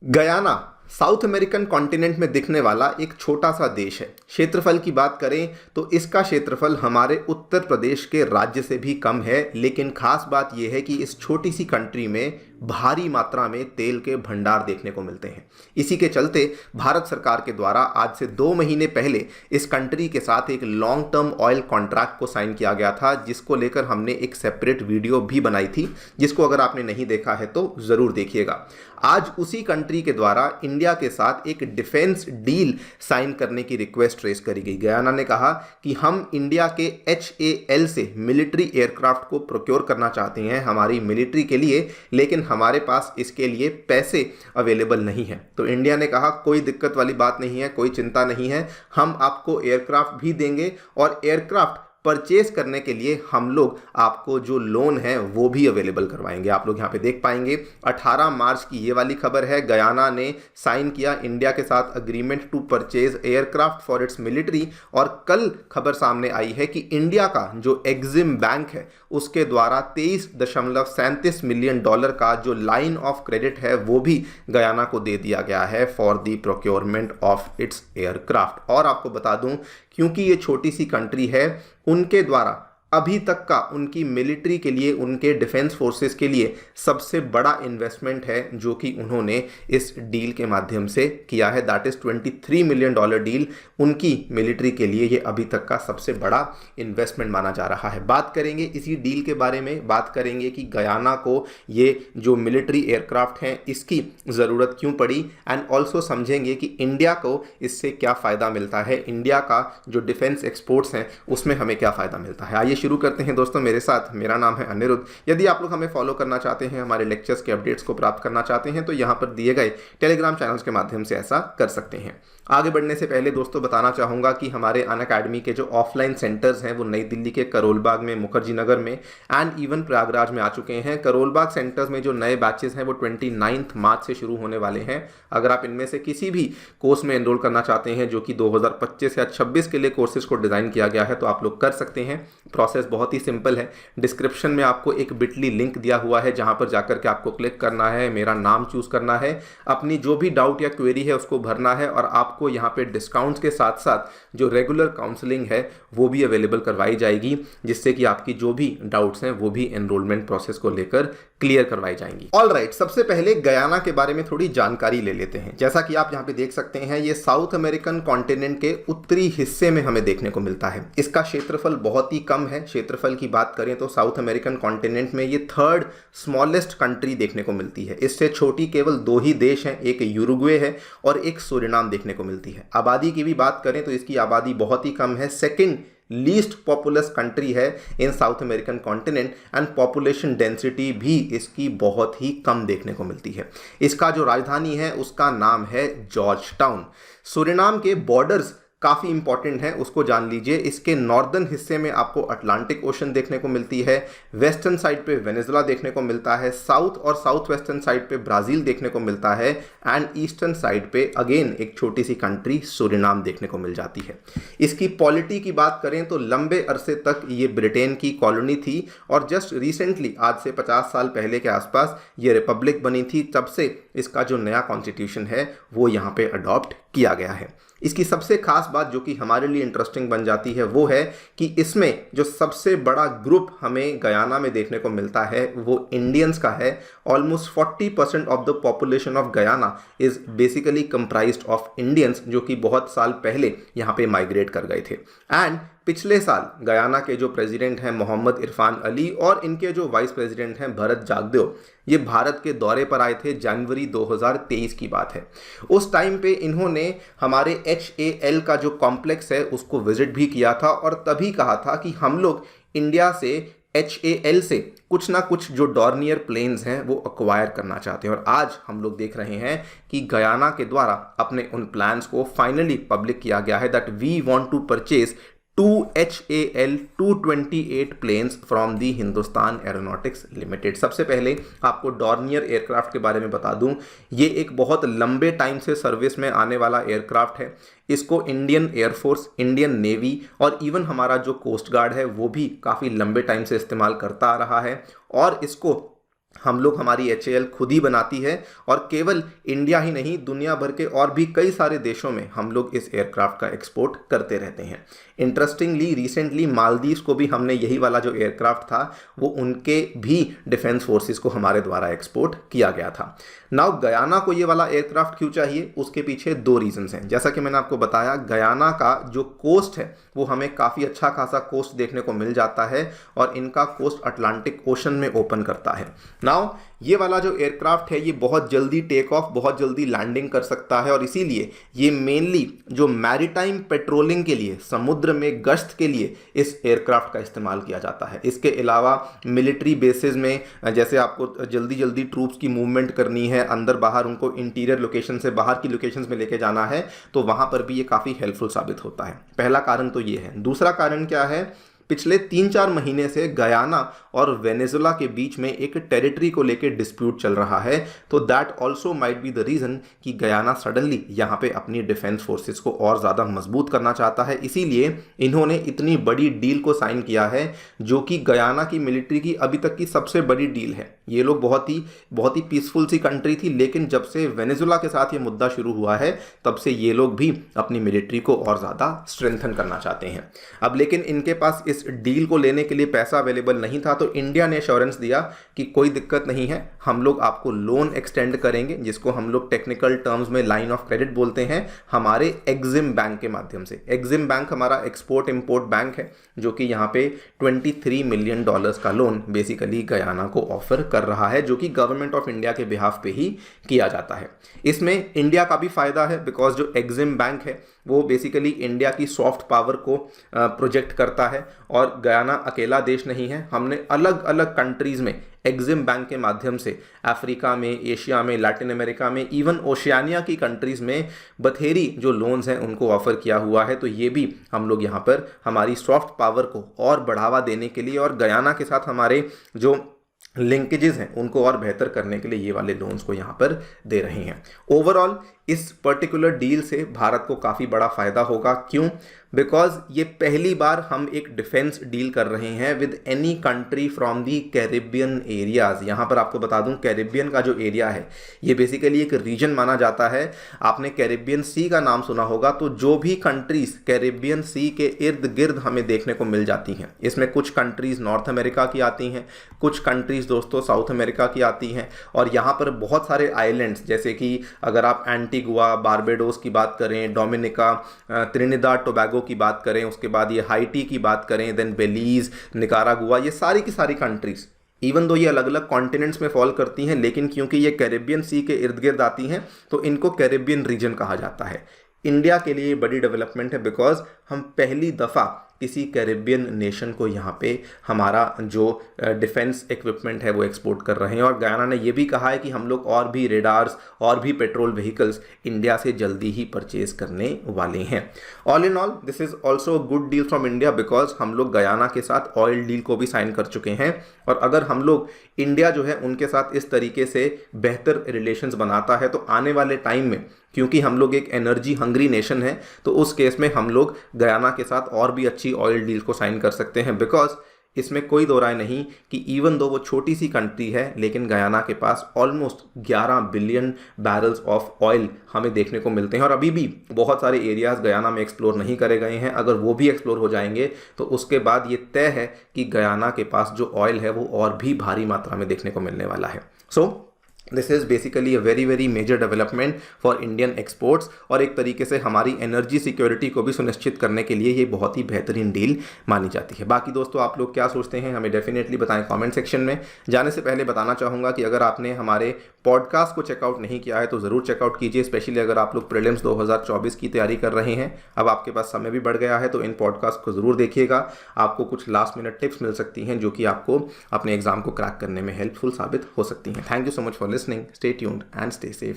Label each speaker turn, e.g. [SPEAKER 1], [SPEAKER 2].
[SPEAKER 1] Guyana south American continent में दिखने वाला एक छोटा सा देश है। क्षेत्रफल की बात करें तो इसका क्षेत्रफल हमारे उत्तर प्रदेश के राज्य से भी कम है, लेकिन खास बात यह है कि इस छोटी सी कंट्री में भारी मात्रा में तेल के भंडार देखने को मिलते हैं। इसी के चलते भारत सरकार के द्वारा आज से 2 महीने पहले इस कंट्री के साथ एक लॉन्ग टर्म ऑयल कॉन्ट्रैक्ट को साइन किया गया था, जिसको लेकर हमने एक सेपरेट वीडियो भी बनाई थी, जिसको अगर आपने नहीं देखा है तो ज़रूर देखिएगा। आज उसी कंट्री के द्वारा इंडिया के साथ एक डिफेंस डील साइन करने की रिक्वेस्ट रेज करी गई। गयाना ने कहा कि हम इंडिया के HAL से मिलिट्री एयरक्राफ्ट को प्रोक्योर करना चाहते हैं हमारी मिलिट्री के लिए, लेकिन हमारे पास इसके लिए पैसे अवेलेबल नहीं है। तो इंडिया ने कहा कोई दिक्कत वाली बात नहीं है, कोई चिंता नहीं है, हम आपको एयरक्राफ्ट भी देंगे और एयरक्राफ्ट परचेज करने के लिए हम लोग आपको जो लोन है वो भी अवेलेबल करवाएंगे। आप लोग यहाँ पे देख पाएंगे 18 मार्च की ये वाली खबर है। गयाना ने साइन किया इंडिया के साथ agreement to purchase aircraft for its military, और कल खबर सामने आई है कि इंडिया का जो एग्जिम बैंक है उसके द्वारा $23.37 मिलियन का जो लाइन ऑफ क्रेडिट है वो भी गयाना को दे दिया गया है for the procurement of its aircraft. और आपको बता दूं, क्योंकि ये छोटी सी कंट्री है, उनके द्वारा अभी तक का उनकी मिलिट्री के लिए, उनके डिफेंस फोर्सेस के लिए सबसे बड़ा इन्वेस्टमेंट है जो कि उन्होंने इस डील के माध्यम से किया है। दैट इज $23 मिलियन डील उनकी मिलिट्री के लिए ये अभी तक का सबसे बड़ा इन्वेस्टमेंट माना जा रहा है। बात करेंगे इसी डील के बारे में, बात करेंगे कि गयाना को ये जो मिलिट्री एयरक्राफ्ट हैं इसकी ज़रूरत क्यों पड़ी, एंड ऑल्सो समझेंगे कि इंडिया को इससे क्या फ़ायदा मिलता है, इंडिया का जो डिफेंस एक्सपोर्ट्स हैं उसमें हमें क्या फ़ायदा मिलता है। आइए शुरू करते हैं दोस्तों मेरे साथ। मेरा नाम है अनिरुद्ध। यदि आप लोग हमें फॉलो करना चाहते हैं, हमारे लेक्चर्स के अपडेट्स को प्राप्त करना चाहते हैं, तो यहाँ पर दिए गए टेलीग्राम चैनल्स के माध्यम से ऐसा कर सकते हैं। आगे बढ़ने से पहले दोस्तों बताना चाहूँगा कि हमारे अनअकैडमी के जो ऑफलाइन सेंटर्स हैं वो नई दिल्ली के करोल बाग में, मुखर्जी नगर में एंड इवन प्रयागराज में आ चुके हैं। करोल बाग सेंटर्स में जो नए बैचेस हैं वो 29 मार्च से शुरू होने वाले हैं। अगर आप इनमें से किसी भी कोर्स में एनरोल करना चाहते हैं जो कि 2025 या 26 के लिए कोर्सेज को डिज़ाइन किया गया है, तो आप लोग कर सकते हैं। प्रोसेस बहुत ही सिंपल है। डिस्क्रिप्शन में आपको एक बिटली लिंक दिया हुआ है जहां पर जाकर के आपको क्लिक करना है, मेरा नाम चूज करना है, अपनी जो भी डाउट या क्वेरी है उसको भरना है, और आपको यहाँ पे डिस्काउंट्स के साथ साथ जो रेगुलर काउंसलिंग है वो भी अवेलेबल करवाई जाएगी, जिससे कि आपकी जो भी डाउट्स हैं वो भी एनरोलमेंट प्रोसेस को लेकर क्लियर करवाई जाएंगी। ऑलराइट, सबसे पहले गयाना के बारे में थोड़ी जानकारी ले लेते हैं। जैसा कि आप यहाँ पे देख सकते हैं, ये साउथ अमेरिकन कॉन्टिनेंट के उत्तरी हिस्से में हमें देखने को मिलता है। इसका क्षेत्रफल बहुत ही कम है। क्षेत्रफल की बात करें तो साउथ अमेरिकन कॉन्टिनेंट में ये 3rd स्मॉलेस्ट कंट्री देखने को मिलती है। इससे छोटी केवल 2 ही देश हैं, एक यूरुग्वे है और एक सूरिनाम देखने को मिलती है। आबादी की भी बात करें तो इसकी आबादी बहुत ही कम है। सेकंड लीस्ट पॉपुलस कंट्री है in South American continent, and population density भी इसकी बहुत ही कम देखने को मिलती है। इसका जो राजधानी है उसका नाम है जॉर्ज टाउन। सूरिनाम के बॉर्डर्स काफ़ी इंपॉर्टेंट है, उसको जान लीजिए। इसके नॉर्दर्न हिस्से में आपको अटलांटिक ओशन देखने को मिलती है, वेस्टर्न साइड पे वेनेजुला देखने को मिलता है, साउथ और साउथ वेस्टर्न साइड पे ब्राज़ील देखने को मिलता है, एंड ईस्टर्न साइड पे अगेन एक छोटी सी कंट्री सूरिनाम देखने को मिल जाती है। इसकी पॉलिटी की बात करें तो लंबे अरसे तक ये ब्रिटेन की कॉलोनी थी, और जस्ट रिसेंटली आज से 50 साल पहले के आसपास ये रिपब्लिक बनी थी। तब से इसका जो नया कॉन्स्टिट्यूशन है वो यहाँ पे अडॉप्ट किया गया है। इसकी सबसे खास बात जो कि हमारे लिए इंटरेस्टिंग बन जाती है वो है कि इसमें जो सबसे बड़ा ग्रुप हमें गयाना में देखने को मिलता है वो इंडियंस का है। Almost 40% of the population of Guyana is basically comprised of Indians, जो कि बहुत साल पहले यहाँ पे माइग्रेट कर गए थे। एंड पिछले साल गयाना के जो प्रेसिडेंट हैं मोहम्मद इरफान अली और इनके जो वाइस प्रेसिडेंट हैं भरत जागदेव, ये भारत के दौरे पर आए थे। जनवरी 2023 की बात है। उस टाइम पे इन्होंने हमारे HAL का जो कॉम्प्लेक्स है उसको विजिट भी किया था, और तभी कहा था कि हम लोग इंडिया से HAL से कुछ ना कुछ जो डॉर्नियर प्लेन्स हैं वो अक्वायर करना चाहते हैं। और आज हम लोग देख रहे हैं कि गयाना के द्वारा अपने उन प्लान्स को फाइनली पब्लिक किया गया है, that we want to purchase 2 HAL 228 planes from the Hindustan Aeronautics Limited. सबसे पहले आपको डॉर्नियर एयरक्राफ्ट के बारे में बता दूं, ये एक बहुत लंबे टाइम से सर्विस में आने वाला एयरक्राफ्ट है। इसको इंडियन एयरफोर्स, इंडियन नेवी और इवन हमारा जो कोस्ट गार्ड है वो भी काफ़ी लंबे टाइम से इस्तेमाल करता आ रहा है, और इसको हम लोग हमारी HAL खुद ही बनाती है और केवल इंडिया ही नहीं दुनिया भर के और भी कई सारे देशों में हम लोग इस एयरक्राफ्ट का एक्सपोर्ट करते रहते हैं। इंटरेस्टिंगली रिसेंटली मालदीव्स को भी हमने यही वाला जो एयरक्राफ्ट था वो उनके भी डिफेंस फोर्सेस को हमारे द्वारा एक्सपोर्ट किया गया था। नाउ गयाना को ये वाला एयरक्राफ्ट क्यों चाहिए, उसके पीछे 2 रीजंस हैं। जैसा कि मैंने आपको बताया, गयाना का जो कोस्ट है वो हमें काफ़ी अच्छा खासा कोस्ट देखने को मिल जाता है और इनका कोस्ट अटलांटिक ओशन में ओपन करता है। नाउ ये वाला जो एयरक्राफ्ट है ये बहुत जल्दी टेक ऑफ, बहुत जल्दी लैंडिंग कर सकता है और इसीलिए ये मेनली जो मैरीटाइम पेट्रोलिंग के लिए, समुद्र में गश्त के लिए इस एयरक्राफ्ट का इस्तेमाल किया जाता है। इसके अलावा मिलिट्री बेसिस में जैसे आपको जल्दी जल्दी ट्रूप्स की मूवमेंट करनी है, अंदर बाहर उनको इंटीरियर लोकेशन से बाहर की लोकेशंस में लेके जाना है, तो वहाँ पर भी ये काफ़ी हेल्पफुल साबित होता है। पहला कारण तो ये है। दूसरा कारण क्या है, पिछले 3-4 महीने से गयाना और वेनेजुला के बीच में एक टेरिटरी को लेकर डिस्प्यूट चल रहा है, तो that also might be the reason कि गयाना सडनली यहाँ पे अपनी डिफेंस फोर्सेस को और ज़्यादा मजबूत करना चाहता है। इसीलिए इन्होंने इतनी बड़ी डील को साइन किया है जो कि गयाना की मिलिट्री की अभी तक की सबसे बड़ी डील है। ये लोग बहुत ही पीसफुल सी कंट्री थी, लेकिन जब से वेनेजुला के साथ ये मुद्दा शुरू हुआ है तब से ये लोग भी अपनी मिलिट्री को और ज़्यादा स्ट्रेंथन करना चाहते हैं। अब लेकिन इनके पास इस डील को लेने के लिए पैसा अवेलेबल नहीं था, तो इंडिया ने एश्योरेंस दिया कि कोई दिक्कत नहीं है, हम लोग आपको लोन एक्सटेंड करेंगे, जिसको हम लोग टेक्निकल टर्म्स में लाइन ऑफ क्रेडिट बोलते हैं, हमारे एग्जिम बैंक के माध्यम से। एग्जिम बैंक हमारा एक्सपोर्ट इंपोर्ट बैंक है जो कि यहाँ पे $23 मिलियन का लोन बेसिकली गयाना को ऑफर कर रहा है, जो कि गवर्नमेंट ऑफ इंडिया के बिहाफ पे ही किया जाता है। इसमें इंडिया का भी फायदा है बिकॉज जो एग्जिम बैंक है वो बेसिकली इंडिया की सॉफ्ट पावर को प्रोजेक्ट करता है और गयाना अकेला देश नहीं है। हमने अलग अलग कंट्रीज़ में एग्जिम बैंक के माध्यम से अफ्रीका में, एशिया में, लैटिन अमेरिका में, इवन ओशियानिया की कंट्रीज़ में बथेरी जो लोन्स हैं उनको ऑफर किया हुआ है। तो ये भी हम लोग यहाँ पर हमारी सॉफ्ट पावर को और बढ़ावा देने के लिए और गयाना के साथ हमारे जो लिंकेजेस हैं उनको और बेहतर करने के लिए ये वाले लोन्स को यहाँ पर दे रहे हैं। ओवरऑल इस पर्टिकुलर डील से भारत को काफ़ी बड़ा फ़ायदा होगा। क्यों? बिकॉज ये पहली बार हम एक डिफेंस डील कर रहे हैं with any country from the Caribbean areas. यहाँ पर आपको बता दूं कैरिबियन का जो एरिया है ये बेसिकली एक रीजन माना जाता है। आपने कैरिबियन सी का नाम सुना होगा, तो जो भी कंट्रीज़ कैरिबियन सी के इर्द गिर्द हमें देखने को मिल जाती हैं, इसमें कुछ कंट्रीज़ नॉर्थ अमेरिका की आती हैं, कुछ कंट्रीज़ दोस्तों साउथ अमेरिका की आती हैं, और यहाँ पर बहुत सारे आइलैंड्स जैसे कि अगर आप एंटीगुआ, बारबेडोस की बात करें, डोमिनिका, त्रिनिदाद टोबैगो की बात करें, उसके बाद ये हाइटी की बात करें, देन बेलीज, निकारागुआ, ये सारी की सारी कंट्रीज़ इवन दो ये अलग अलग कॉन्टिनेंट्स में फॉल करती हैं, लेकिन क्योंकि ये कैरिबियन सी के इर्द गिर्द आती हैं तो इनको कैरिबियन रीजन कहा जाता है। इंडिया के लिए बड़ी डेवलपमेंट है बिकॉज हम पहली दफ़ा किसी कैरिबियन नेशन को यहाँ पे हमारा जो डिफेंस इक्विपमेंट है वो एक्सपोर्ट कर रहे हैं। और गयाना ने ये भी कहा है कि हम लोग और भी रेडार्स और भी पेट्रोल व्हीकल्स इंडिया से जल्दी ही परचेज करने वाले हैं। All in all this is also good deal from India because हम लोग गयाना के साथ ऑयल डील को भी साइन कर चुके हैं, और अगर हम लोग इंडिया जो है उनके साथ इस तरीके से बेहतर रिलेशंस बनाता है तो आने वाले टाइम में, क्योंकि हम लोग एक एनर्जी हंग्री नेशन है, तो उस केस में हम लोग गयाना के साथ और भी अच्छी ऑयल डील को साइन कर सकते हैं। बिकॉज इसमें कोई दो राय नहीं कि इवन दो वो छोटी सी कंट्री है, लेकिन गयाना के पास almost 11 billion barrels of oil हमें देखने को मिलते हैं, और अभी भी बहुत सारे एरियाज़ गयाना में एक्सप्लोर नहीं करे गए हैं। अगर वो भी एक्सप्लोर हो जाएंगे तो उसके बाद ये तय है कि गयाना के पास जो ऑयल है वो और भी भारी मात्रा में देखने को मिलने वाला है। So this is basically a very very major development for Indian exports, और एक तरीके से हमारी एनर्जी सिक्योरिटी को भी सुनिश्चित करने के लिए ये बहुत ही बेहतरीन डील मानी जाती है। बाकी दोस्तों आप लोग क्या सोचते हैं हमें डेफिनेटली बताएं कमेंट सेक्शन में। जाने से पहले बताना चाहूँगा कि अगर आपने हमारे पॉडकास्ट को चेकआउट नहीं किया है तो ज़रूर चेकआउट कीजिए, स्पेशली अगर आप लोग प्रीलिम्स 2024 की तैयारी कर रहे हैं। अब आपके पास समय भी बढ़ गया है तो इन पॉडकास्ट को ज़रूर देखिएगा, आपको कुछ लास्ट मिनट टिप्स मिल सकती हैं जो कि आपको अपने एग्जाम को क्रैक करने में हेल्पफुल साबित हो सकती हैं। Thank you so much for listening. Stay tuned and stay safe.